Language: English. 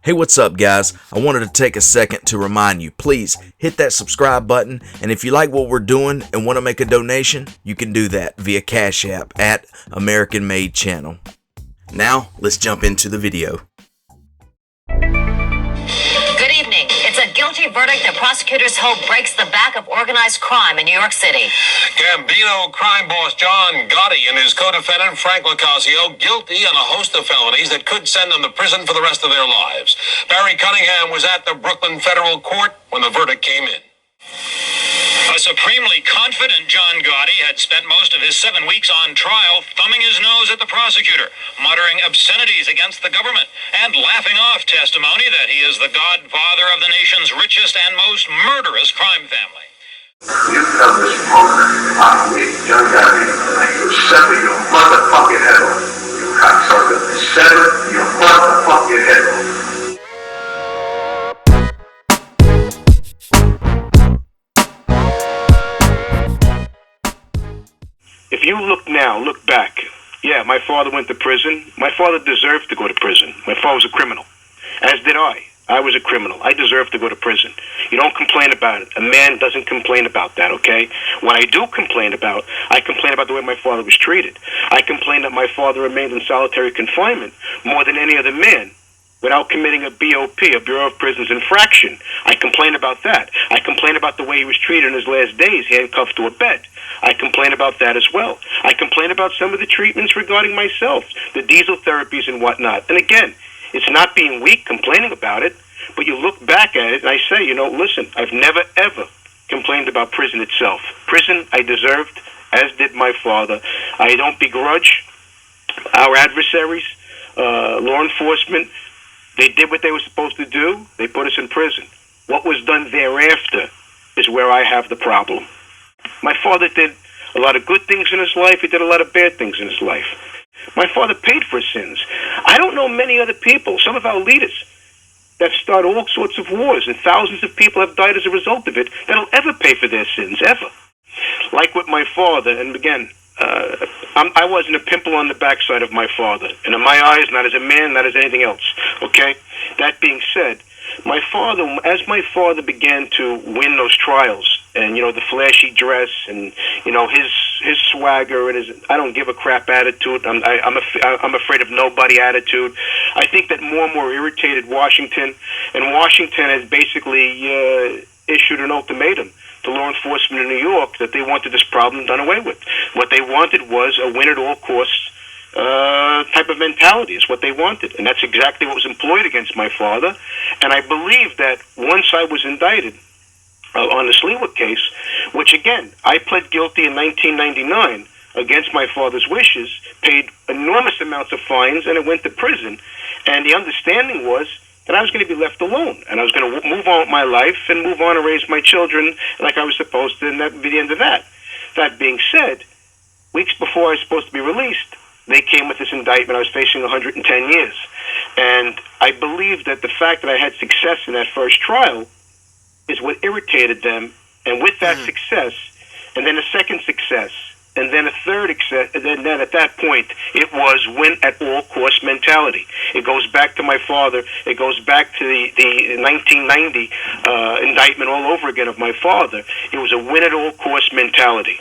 Hey, what's up, guys? I wanted to take a second to remind you, please hit that subscribe button, and if you like what we're doing and want to make a donation, you can do that via Cash App at American Made Channel. Now, let's jump into the video. Good evening. It's a guilty verdict that prosecutors hope breaks the back of organized crime in New York City. Gambino Crime Boss John Gotti and his co-defendant Frank Locasio guilty on a host of felonies that could send them to prison for the rest of their lives. Barry Cunningham was at the Brooklyn Federal Court when the verdict came in. A supremely confident John Gotti had spent most of his 7 weeks on trial thumbing his nose at the prosecutor, muttering obscenities against the government, and laughing off testimony that he is the godfather of the nation's richest and most murderous crime family. You tell this program, I'm with John Gotti, and you sever your motherfucking head off. You cocksucker. Sever your motherfucking head off. If you look back, yeah, my father went to prison. My father deserved to go to prison. My father was a criminal, as did I. I was a criminal. I deserved to go to prison. You don't complain about it. A man doesn't complain about that, okay? What I do complain about, I complain about the way my father was treated. I complain that my father remained in solitary confinement more than any other man without committing a BOP, a Bureau of Prisons infraction. I complain about that. I complain about the way he was treated in his last days, handcuffed to a bed. I complain about that as well. I complain about some of the treatments regarding myself, the diesel therapies and whatnot. And again, it's not being weak complaining about it, but you look back at it and I say, listen, I've never ever complained about prison itself. Prison I deserved, as did my father. I don't begrudge our adversaries, law enforcement. They did what they were supposed to do. They put us in prison. What was done thereafter is where I have the problem. My father did a lot of good things in his life. He did a lot of bad things in his life. My father paid for his sins. I don't know many other people, some of our leaders, that start all sorts of wars, and thousands of people have died as a result of it, that'll ever pay for their sins, ever. Like with my father, and again, I wasn't a pimple on the backside of my father. And in my eyes, not as a man, not as anything else. Okay? That being said, as my father began to win those trials, and the flashy dress, and his swagger, and his I don't give a crap attitude, I'm afraid of nobody attitude, I think that more and more irritated Washington, and Washington has basically issued an ultimatum to law enforcement in New York that they wanted this problem done away with. What they wanted was a win at all costs type of mentality is what they wanted. And that's exactly what was employed against my father. And I believe that once I was indicted on the Sliwa case, which again, I pled guilty in 1999 against my father's wishes, paid enormous amounts of fines, and I went to prison. And the understanding was that I was going to be left alone, and I was going to move on with my life and move on and raise my children like I was supposed to, and that would be the end of that. That being said, weeks before I was supposed to be released, they came with this indictment. I was facing 110 years. And I believe that the fact that I had success in that first trial is what irritated them. And with that success, and then a second success, and then a third success, and then at that point, it was win at all cost mentality. It goes back to my father. It goes back to the 1990 indictment all over again of my father. It was a win at all cost mentality.